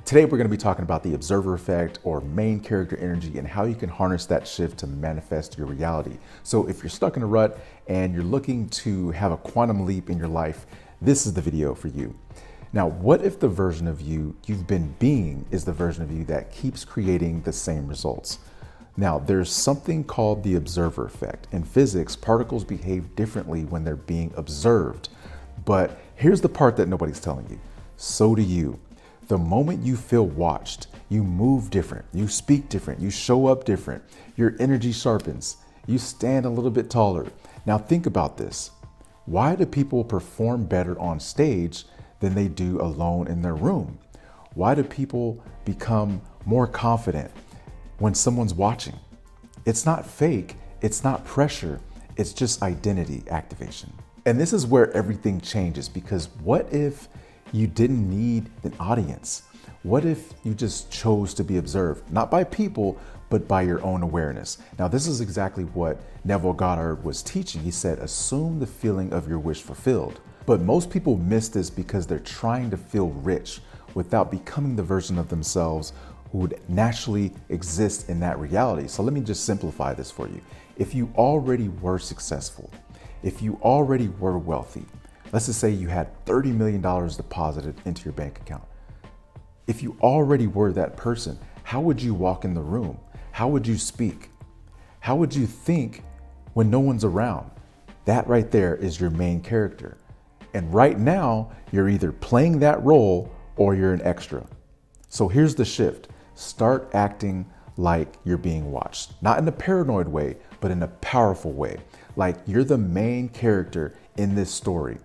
Today, we're going to be talking about the observer effect or main character energy and how you can harness that shift to manifest your reality. So if you're stuck in a rut and you're looking to have a quantum leap in your life, this is the video for you. Now, what if the version of you you've been being is the version of you that keeps creating the same results? Now, there's something called the observer effect. In physics, particles behave differently when they're being observed. But here's the part that nobody's telling you. So do you. The moment you feel watched, you move different, you speak different, you show up different, your energy sharpens, you stand a little bit taller. Now think about this. Why do people perform better on stage than they do alone in their room? Why do people become more confident when someone's watching? It's not fake, it's not pressure, it's just identity activation. And this is where everything changes, because what if you didn't need an audience? What if you just chose to be observed, not by people, but by your own awareness? Now, this is exactly what Neville Goddard was teaching. He said, assume the feeling of your wish fulfilled. But most people miss this because they're trying to feel rich without becoming the version of themselves who would naturally exist in that reality. So let me just simplify this for you. If you already were successful, if you already were wealthy, let's just say you had $30 million deposited into your bank account. If you already were that person, how would you walk in the room? How would you speak? How would you think when no one's around? That right there is your main character. And right now, you're either playing that role or you're an extra. So here's the shift. Start acting like you're being watched. Not in a paranoid way, but in a powerful way. Like you're the main character in this story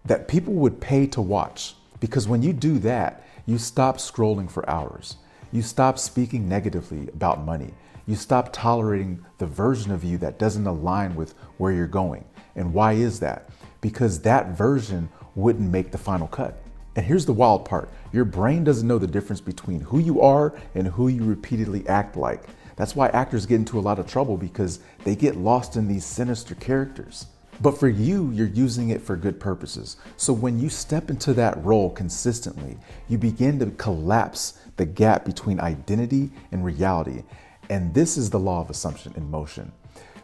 that people would pay to watch. Because when you do that, you stop scrolling for hours. You stop speaking negatively about money. You stop tolerating the version of you that doesn't align with where you're going. And why is that? Because that version wouldn't make the final cut. And here's the wild part. Your brain doesn't know the difference between who you are and who you repeatedly act like. That's why actors get into a lot of trouble, because they get lost in these sinister characters. But for you, you're using it for good purposes. So when you step into that role consistently, you begin to collapse the gap between identity and reality. And this is the law of assumption in motion.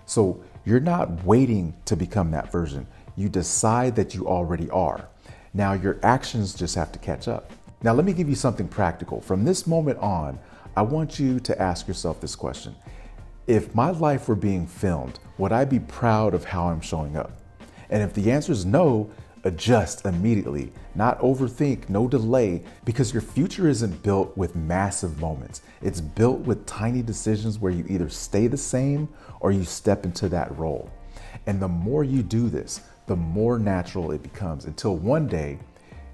So you're not waiting to become that version. You decide that you already are. Now your actions just have to catch up. Now let me give you something practical. From this moment on, I want you to ask yourself this question. If my life were being filmed, would I be proud of how I'm showing up? And if the answer is no, adjust immediately, not overthink, no delay, because your future isn't built with massive moments. It's built with tiny decisions where you either stay the same or you step into that role. And the more you do this, the more natural it becomes, until one day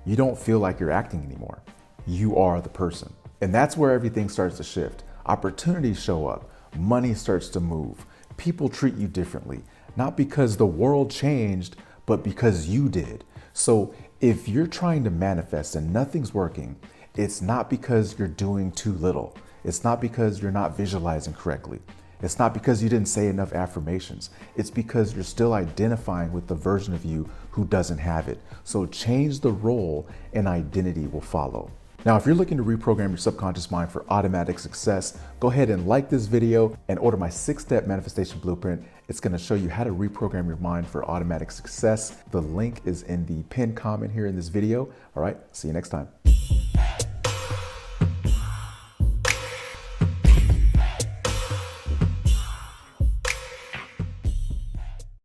you don't feel like you're acting anymore. You are the person. And that's where everything starts to shift. Opportunities show up. Money starts to move. People treat you differently, not because the world changed, but because you did. So if you're trying to manifest and nothing's working, it's not because you're doing too little. It's not because you're not visualizing correctly. It's not because you didn't say enough affirmations. It's because you're still identifying with the version of you who doesn't have it. So change the role and identity will follow. Now, if you're looking to reprogram your subconscious mind for automatic success, go ahead and like this video and order my 6-step manifestation blueprint. It's going to show you how to reprogram your mind for automatic success. The link is in the pinned comment here in this video. All right, see you next time.